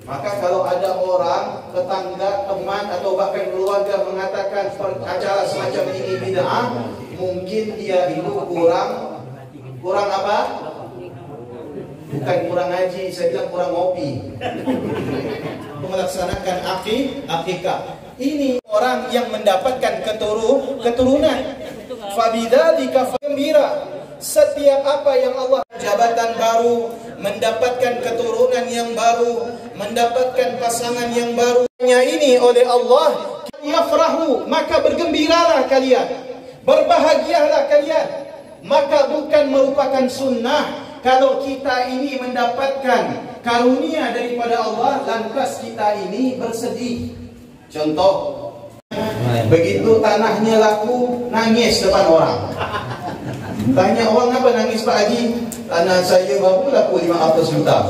Maka kalau ada orang, tetangga, teman atau bahkan keluarga mengatakan acara semacam ini bid'ah, mungkin dia itu kurang apa? Bukan kurang ngaji, saya bilang kurang ngopi. Melaksanakan akikah. Ini orang yang mendapatkan keturunan. Fabidzalika gembira. Setiap apa yang Allah jabatan baru, mendapatkan keturunan yang baru, mendapatkan pasangan yang baru. Ini oleh Allah, yafrahu, maka bergembiralah kalian, berbahagialah kalian. Maka bukan merupakan sunnah kalau kita ini mendapatkan karunia daripada Allah, lantas kita ini bersedih. Contoh, begitu tanahnya laku, nangis depan orang. Tanya orang, apa nangis Pak Haji? Tanah saya baru laku 500 juta.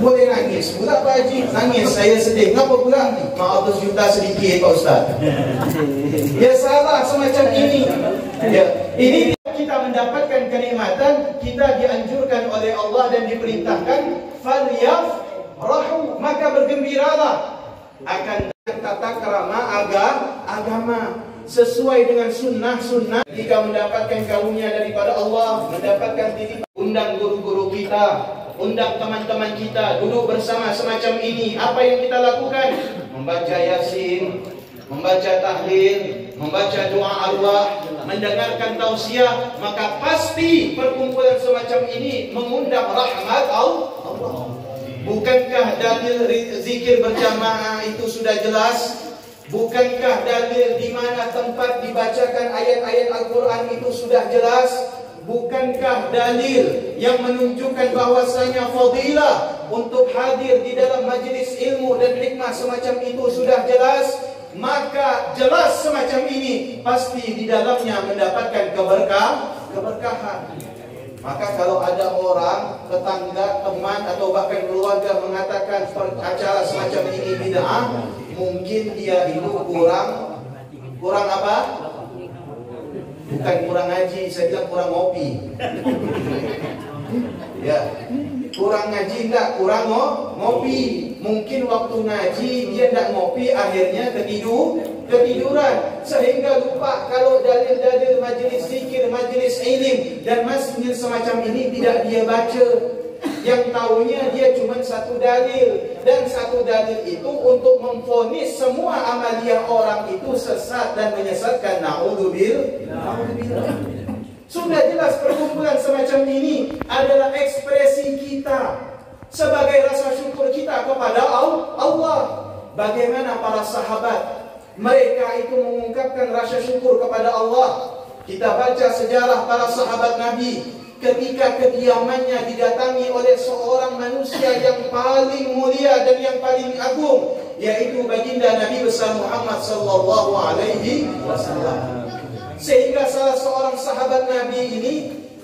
Boleh nangis pula Pak Haji? Nangis, saya sedih. Kenapa pula? 500 juta sedikit Pak Ustaz. Ya salah semacam ini. Ya, ini kita mendapatkan kenikmatan, kita dianjurkan oleh Allah dan diperintahkan falyafrahu, maka bergembiralah akan tata krama agama sesuai dengan sunnah-sunnah. Jika mendapatkan karunia daripada Allah, mendapatkan titipan, undang guru-guru kita, undang teman-teman kita, duduk bersama semacam ini. Apa yang kita lakukan? Membaca Yasin, membaca tahlil, membaca doa Allah, mendengarkan tausiah. Maka pasti perkumpulan semacam ini mengundang rahmat Allah. Bukankah dalil zikir berjamaah itu sudah jelas? Bukankah dalil di mana tempat dibacakan ayat-ayat Al-Quran itu sudah jelas? Bukankah dalil yang menunjukkan bahwasanya fadilah untuk hadir di dalam majlis ilmu dan hikmah semacam itu sudah jelas? Maka jelas semacam ini pasti di dalamnya mendapatkan keberkahan. Maka kalau ada orang, tetangga, teman atau bahkan keluarga mengatakan acara semacam ini bid'ah, mungkin dia itu kurang apa? Bukan kurang ngaji, saya bilang kurang ngopi. Ya, kurang ngaji enggak, kurang ngopi. Mungkin waktu ngaji dia enggak ngopi, akhirnya ketiduran sehingga lupa kalau dalil-dalil majelis zikir, majelis ilim dan masjid semacam ini tidak dia baca. Yang tahunya dia cuma satu dalil, dan satu dalil itu untuk memvonis semua amalia orang itu sesat dan menyesatkan. Na'udzubillah. Sudah jelas perkumpulan semacam ini adalah ekspresi kita sebagai rasa syukur kita kepada Allah. Bagaimana para sahabat, mereka itu mengungkapkan rasa syukur kepada Allah. Kita baca sejarah para sahabat Nabi ketika kediamannya didatangi oleh seorang manusia yang paling mulia dan yang paling agung, yaitu baginda Nabi besar Muhammad sallallahu alaihi wasallam. Sehingga salah seorang sahabat Nabi ini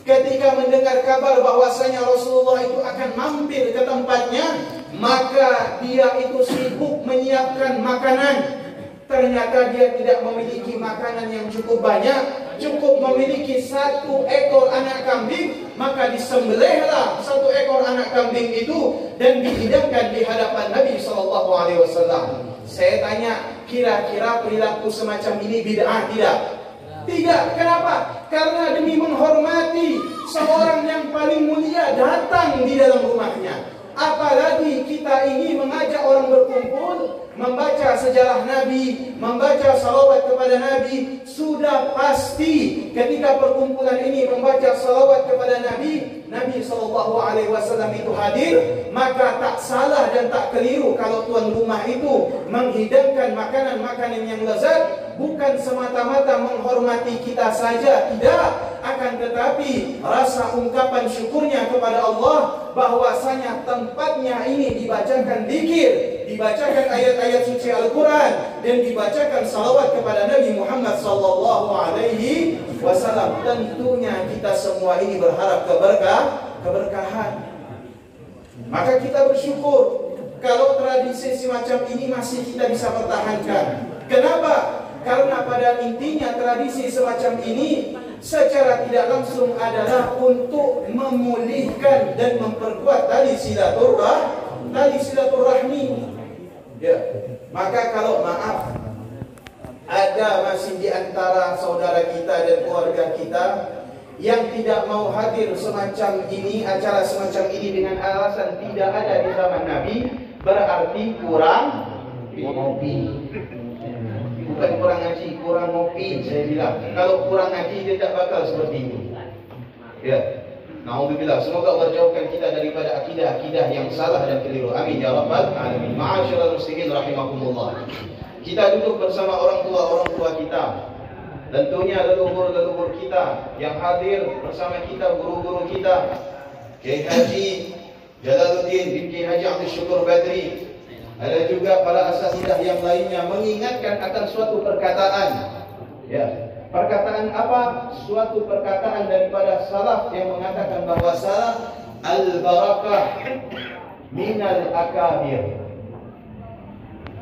ketika mendengar kabar bahwasanya Rasulullah itu akan mampir ke tempatnya, maka dia itu sibuk menyiapkan makanan. Ternyata dia tidak memiliki makanan yang cukup banyak, cukup memiliki 1 ekor anak kambing. Maka disembelihlah 1 ekor anak kambing itu dan dihidangkan di hadapan Nabi SAW. Saya tanya, kira-kira perilaku semacam ini bid'ah tidak? Tidak. Kenapa? Karena demi menghormati seorang yang paling mulia datang di dalam rumahnya. Apalagi kita ini mengajak orang berkumpul, membaca sejarah Nabi, membaca salawat kepada Nabi. Sudah pasti ketika perkumpulan ini membaca salawat kepada Nabi, Nabi SAW itu hadir. Maka tak salah dan tak keliru kalau tuan rumah itu menghidangkan makanan-makanan yang lezat, bukan semata-mata menghormati kita saja, tidak, akan tetapi rasa ungkapan syukurnya kepada Allah bahwasanya tempatnya ini dibacakan zikir, dibacakan ayat-ayat suci Al-Quran, dan dibacakan salawat kepada Nabi Muhammad sallallahu alaihi wasallam. Tentunya kita semua ini berharap keberkahan. Maka kita bersyukur kalau tradisi semacam ini masih kita bisa pertahankan. Kenapa? Karena pada intinya tradisi semacam ini secara tidak langsung adalah untuk memulihkan dan memperkuat tali silaturahmi. tali silaturahmi. Ya, maka kalau maaf ada masih di antara saudara kita dan keluarga kita yang tidak mau hadir semacam ini, acara semacam ini dengan alasan tidak ada di zaman Nabi, berarti kurang ngopi. Bukan kurang ngaji, kurang ngopi saya bilang. Kalau kurang ngaji dia tak bakal seperti ini. Ya. Nauzubillah, semoga Allah jauhkan kita daripada akidah-akidah yang salah dan keliru. Amin ya rabbal alamin. Ma'asyiral muslimin rahimakumullah. Kita duduk bersama orang tua kita. Tentunya leluhur-leluhur kita yang hadir bersama kita, guru-guru kita, Kiai Haji Jalaluddin bin Kiai Haji Abdul Syukur Badri. Ada juga para asatidzah yang lainnya mengingatkan akan suatu perkataan. Ya, perkataan apa? Suatu perkataan daripada salaf yang mengatakan bahwa al-barakah minal akabir.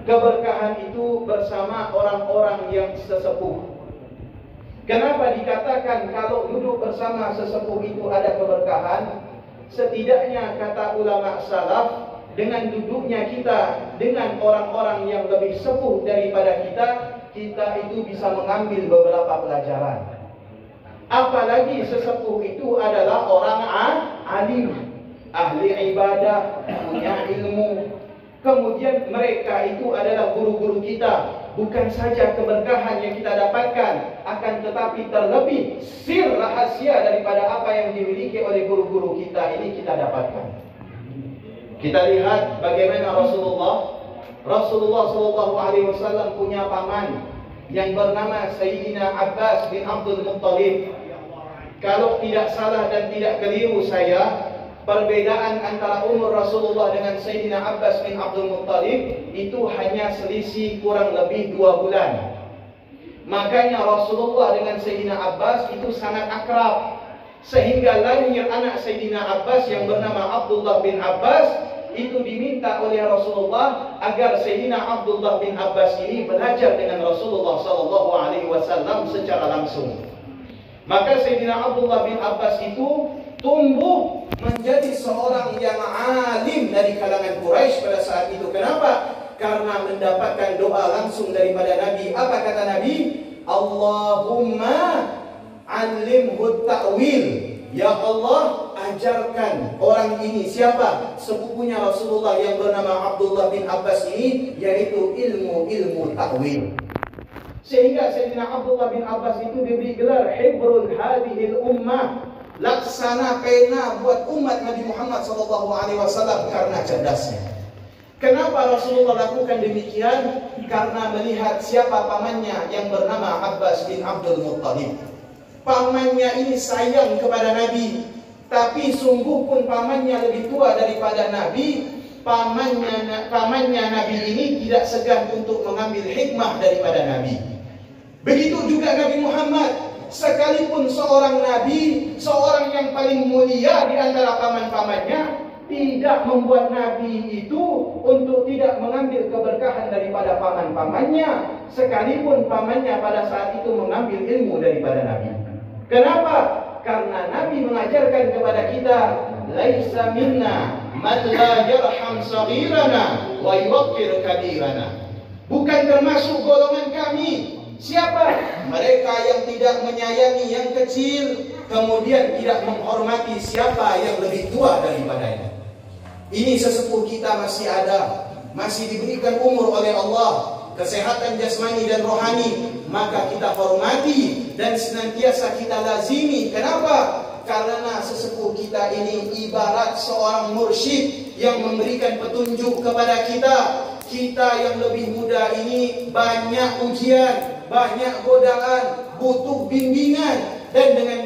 Keberkahan itu bersama orang-orang yang sesepuh. Kenapa dikatakan kalau duduk bersama sesepuh itu ada keberkahan? Setidaknya kata ulama salaf, dengan duduknya kita dengan orang-orang yang lebih sepuh daripada kita itu bisa mengambil beberapa pelajaran. Apalagi sesepuh itu adalah orang alim, ahli ibadah, punya ilmu. Kemudian mereka itu adalah guru-guru kita. Bukan saja keberkahan yang kita dapatkan, akan tetapi terlebih sir rahasia daripada apa yang dimiliki oleh guru-guru kita ini kita dapatkan. Kita lihat bagaimana Rasulullah SAW punya paman yang bernama Sayyidina Abbas bin Abdul Muttalib. Kalau tidak salah dan tidak keliru saya, perbedaan antara umur Rasulullah dengan Sayyidina Abbas bin Abdul Muttalib itu hanya selisih kurang lebih 2 bulan. Makanya Rasulullah dengan Sayyidina Abbas itu sangat akrab, sehingga lahir anak Sayyidina Abbas yang bernama Abdullah bin Abbas itu diminta oleh Rasulullah agar Sayyidina Abdullah bin Abbas ini belajar dengan Rasulullah SAW secara langsung. Maka Sayyidina Abdullah bin Abbas itu tumbuh menjadi seorang yang alim dari kalangan Quraisy pada saat itu. Kenapa? Karena mendapatkan doa langsung daripada Nabi. Apa kata Nabi? Allahumma alimhu ta'wil. Ya Allah, ajarkan orang ini. Siapa? Sepupunya Rasulullah yang bernama Abdullah bin Abbas ini, yaitu ilmu ta'wil. Sehingga Sayyidina Abdullah bin Abbas itu diberi gelar Hibrul hadhil ummah, laksana pena buat umat Nabi Muhammad SAW karena cerdasnya. Kenapa Rasulullah lakukan demikian? Karena melihat siapa pamannya yang bernama Abbas bin Abdul Muttalib. Pamannya ini sayang kepada Nabi, tapi sungguh pun pamannya lebih tua daripada Nabi. Pamannya Nabi ini tidak segan untuk mengambil hikmah daripada Nabi. Begitu juga Nabi Muhammad. Sekalipun seorang nabi, seorang yang paling mulia di antara paman-pamannya, tidak membuat nabi itu untuk tidak mengambil keberkahan daripada paman-pamannya, sekalipun pamannya pada saat itu mengambil ilmu daripada nabi. Kenapa? Karena nabi mengajarkan kepada kita, laisa minna man la yarham saghirana wa yuwaqqir kabirana. Bukan termasuk golongan kami. Siapa? Mereka yang tidak menyayangi yang kecil, kemudian tidak menghormati siapa yang lebih tua daripadanya. Ini sesepuh kita masih ada, masih diberikan umur oleh Allah, kesehatan jasmani dan rohani, maka kita hormati dan senantiasa kita lazimi. Kenapa? Karena sesepuh kita ini ibarat seorang mursyid yang memberikan petunjuk kepada kita. Kita yang lebih muda ini banyak ujian, banyak godaan, butuh bimbingan. Dan dengan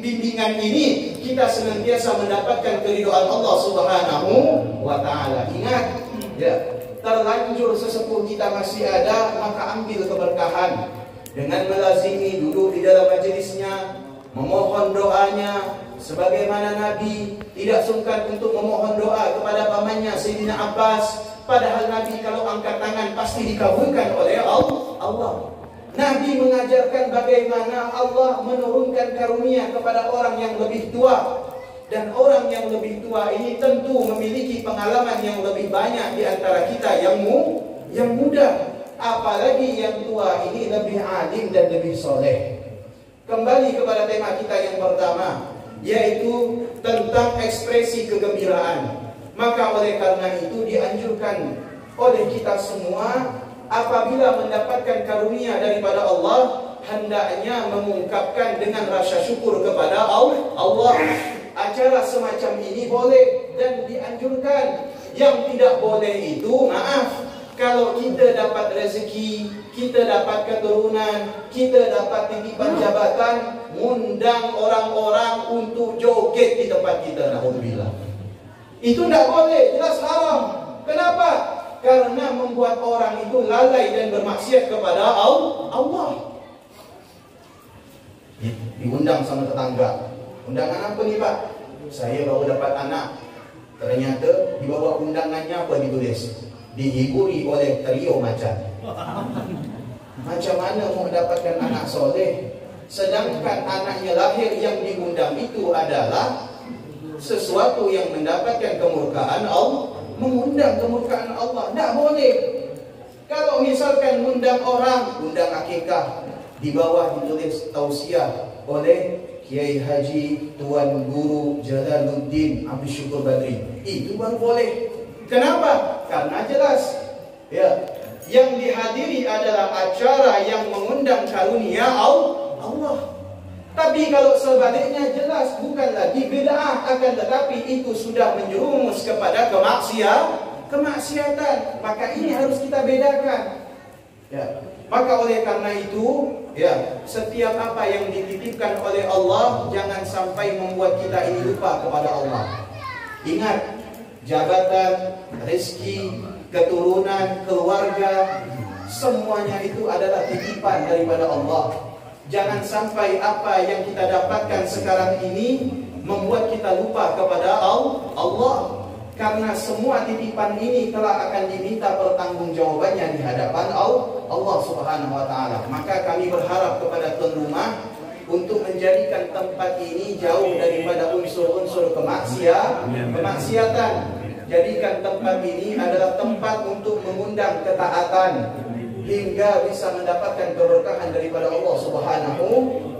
bimbingan ini kita senantiasa mendapatkan keridhaan Allah Subhanahu wa Ta'ala. Ingat, ya, terlanjur sesepuh kita masih ada, maka ambil keberkahan dengan melazimi duduk di dalam majelisnya, memohon doanya. Sebagaimana Nabi tidak sungkan untuk memohon doa kepada pamannya Sayyidina Abbas. Padahal Nabi kalau angkat tangan pasti dikabulkan oleh Allah. Nabi mengajarkan bagaimana Allah menurunkan karunia kepada orang yang lebih tua. Dan orang yang lebih tua ini tentu memiliki pengalaman yang lebih banyak di antara kita yang muda. Apalagi yang tua ini lebih alim dan lebih soleh. Kembali kepada tema kita yang pertama, yaitu tentang ekspresi kegembiraan. Maka oleh karena itu dianjurkan oleh kita semua apabila mendapatkan karunia daripada Allah, hendaknya mengungkapkan dengan rasa syukur kepada Allah. Acara semacam ini boleh dan dianjurkan. Yang tidak boleh itu, maaf, kalau kita dapat rezeki, kita dapat keturunan, kita dapat titipan jabatan, ngundang orang-orang untuk joget di tempat kita, na'udzubillah. Itu tidak boleh, jelas haram. Kenapa? Karena membuat orang itu lalai dan bermaksiat kepada Allah. Diundang sama tetangga. Undangan apa nih Pak? Saya baru dapat anak. Ternyata di bawah undangannya apa ditulis? Dihiburi oleh trio macan. Macam mana mau mendapatkan anak soleh? Sedangkan anaknya lahir yang diundang itu adalah sesuatu yang mendapatkan kemurkaan Allah. Mengundang kemurkaan Allah tidak boleh. Kalau misalkan undang orang, undang akikah, di bawah ditulis tausiah oleh Kiai Haji Tuan Guru Jalaluddin Abdul Syukur Badri, itu baru boleh. Kenapa? Karena jelas ya, yang dihadiri adalah acara yang mengundang karunia Allah. Tapi kalau sebaliknya jelas bukan lagi bid'ah, akan tetapi itu sudah menjerumus kepada kemaksiatan. Maka ini harus kita bedakan. Ya. Maka oleh karena itu, ya, setiap apa yang dititipkan oleh Allah jangan sampai membuat kita ini lupa kepada Allah. Ingat, jabatan, rezeki, keturunan, keluarga, semuanya itu adalah titipan daripada Allah. Jangan sampai apa yang kita dapatkan sekarang ini membuat kita lupa kepada Allah. Karena semua titipan ini telah akan diminta pertanggungjawabannya di hadapan Allah Subhanahu wa taala. Maka kami berharap kepada tuan rumah untuk menjadikan tempat ini jauh daripada unsur-unsur kemaksiatan. Jadikan tempat ini adalah tempat untuk mengundang ketaatan hingga bisa mendapatkan keberkahan daripada Allah Subhanahu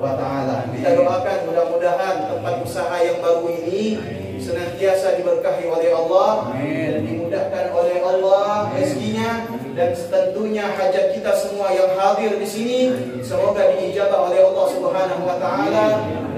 wa taala. Kita doakan mudah-mudahan tempat usaha yang baru ini senantiasa diberkahi oleh Allah dan dimudahkan oleh Allah rezekinya, dan tentunya hajat kita semua yang hadir di sini semoga diijabah oleh Allah Subhanahu wa taala.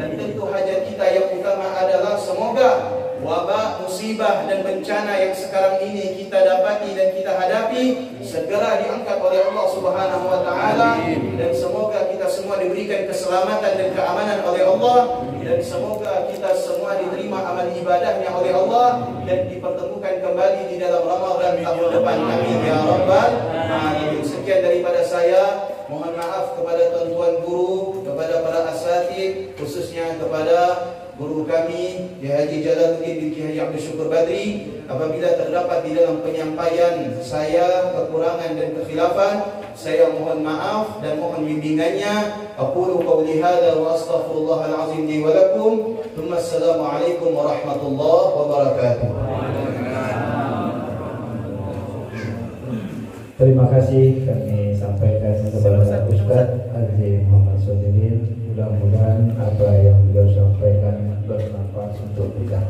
Dan tentu hajat kita yang utama adalah semoga wabak, musibah dan bencana yang sekarang ini kita dapati dan kita hadapi segera diangkat oleh Allah Subhanahu wa taala, dan semoga kita semua diberikan keselamatan dan keamanan oleh Allah, dan semoga kita semua diterima amal ibadahnya oleh Allah dan dipertemukan kembali di dalam Ramadan tahun depan. Amin ya rabbal alamin. Sekian daripada saya. Mohon maaf kepada tuan-tuan guru, kepada para asatid, khususnya kepada guru kami Kiai Haji Jalaluddin bin Kiai Haji Abdul Syukur Badri. Apabila terdapat di dalam penyampaian saya kekurangan dan kekhilafan, saya mohon maaf dan mohon bimbingannya. Aqulu qawli hadza wa astaghfirullahal azim li wa lakum. Assalamualaikum warahmatullahi wabarakatuh. Terima kasih kami sampaikan kepada Ustaz Haji Muhammad Sodirin. Mudah-mudahan apa yang beliau sampaikan bermanfaat untuk kita.